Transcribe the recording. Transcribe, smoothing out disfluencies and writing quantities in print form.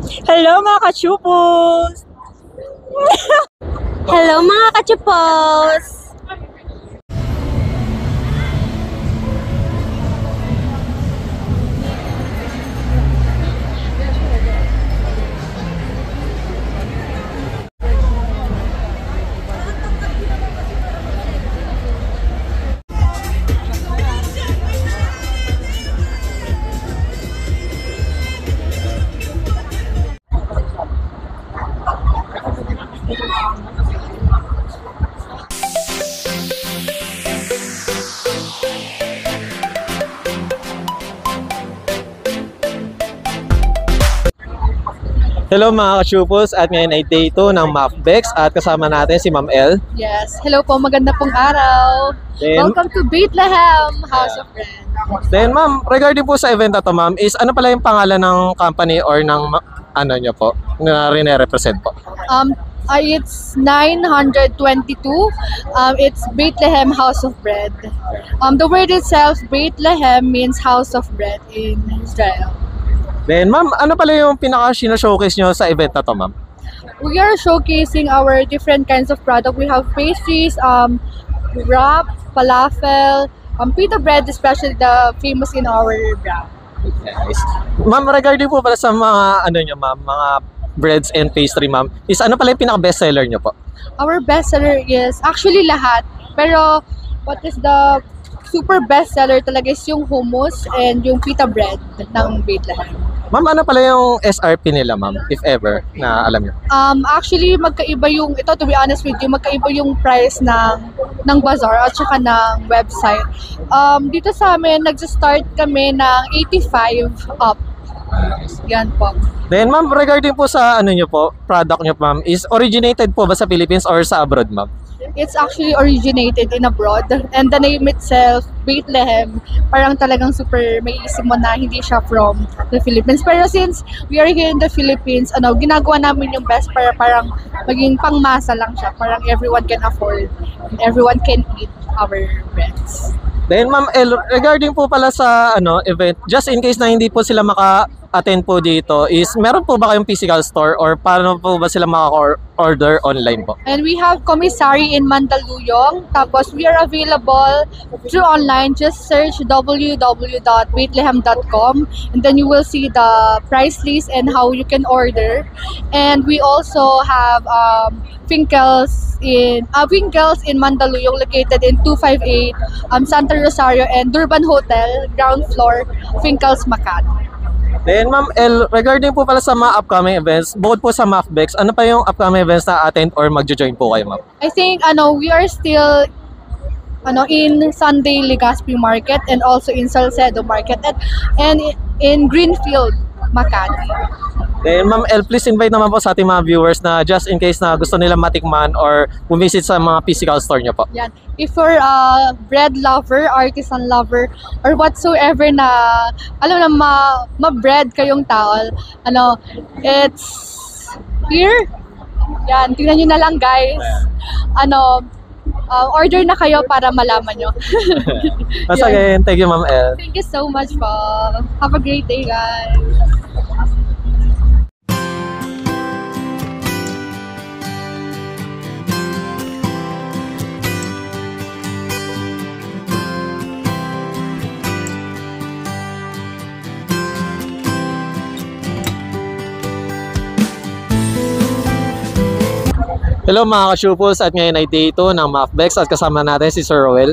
Hello mga kachupos! Hello mga kachupos! Hello mga ka-Chupos, at ngayon ay day 2 ng MAFBEX at kasama natin si Ma'am El. Yes, hello po, maganda pong araw. Welcome to Bethlehem House of Bread. Then ma'am, regarding po sa event na to ma'am, is ano pala yung pangalan ng company or ng ano nyo po, na rin-represent po? It's 922. It's Bethlehem House of Bread. The word itself, Bethlehem, means house of bread in Israel. Then ma'am, ano pala yung pinaka-showcase nyo sa event na to ma'am? We are showcasing our different kinds of product. We have pastries, wrap, falafel, pita bread, especially the famous in our brand. Nice. Ma'am, regarding po pala sa mga ano nyo ma'am, mga breads and pastry ma'am, is ano pala yung pinaka-bestseller nyo po? Our bestseller is actually lahat. Pero what is the super bestseller talaga is yung hummus and yung pita bread ng Bethlehem. Ma'am, ano pala yung SRP nila ma'am, if ever, na alam nyo? Actually, magkaiba yung, ito to be honest with you, magkaiba yung price ng bazaar at saka ng website. Dito sa amin, nag-start kami ng 85 up. Yan po. Then ma'am, regarding po sa ano nyo po, product nyo ma'am, is originated po ba sa Philippines or sa abroad ma'am? It's actually originated in abroad, and the name itself, Bethlehem, parang talagang super may isip mo na hindi siya from the Philippines. Pero since we are here in the Philippines, ginagawa namin yung best para parang maging pangmasa lang siya. Parang everyone can afford and everyone can eat our breads. Then ma'am, regarding po pala sa event, just in case na hindi po sila maka-attend po dito, is meron po ba kayong physical store or paano po ba sila maka-order online po? And we have commissary in Mandaluyong. Tapos we are available through online. Just search www.bethlehem.com and then you will see the price list and how you can order. And we also have Winkles in Mandaluyong, located in 258 Santa Rosario and Durban Hotel, ground floor, Winkles, Makati. Then ma'am, regarding po pala sa mga upcoming events, bukod po sa MAFBEX, ano pa yung upcoming events na attend or magjo-join po kayo ma'am? I think we are still in Sunday Legazpi Market and also in Salcedo Market and in Greenfield, Makati. Then ma'am, please invite naman po sa ating mga viewers na just in case na gusto nila matikman or bumisit sa mga physical store nyo po. Yan. If you're a bread lover, artisan lover, or whatsoever na, alam na ma-bread kayong tao, it's here. Yan, tingnan nyo na lang guys. Order na kayo para malaman nyo. Once again, thank you ma'am El. Thank you so much po. Have a great day guys. Hello mga ka-Chupos, at ngayon ay day 2 ng MAFBEX at kasama natin si Sir Roel.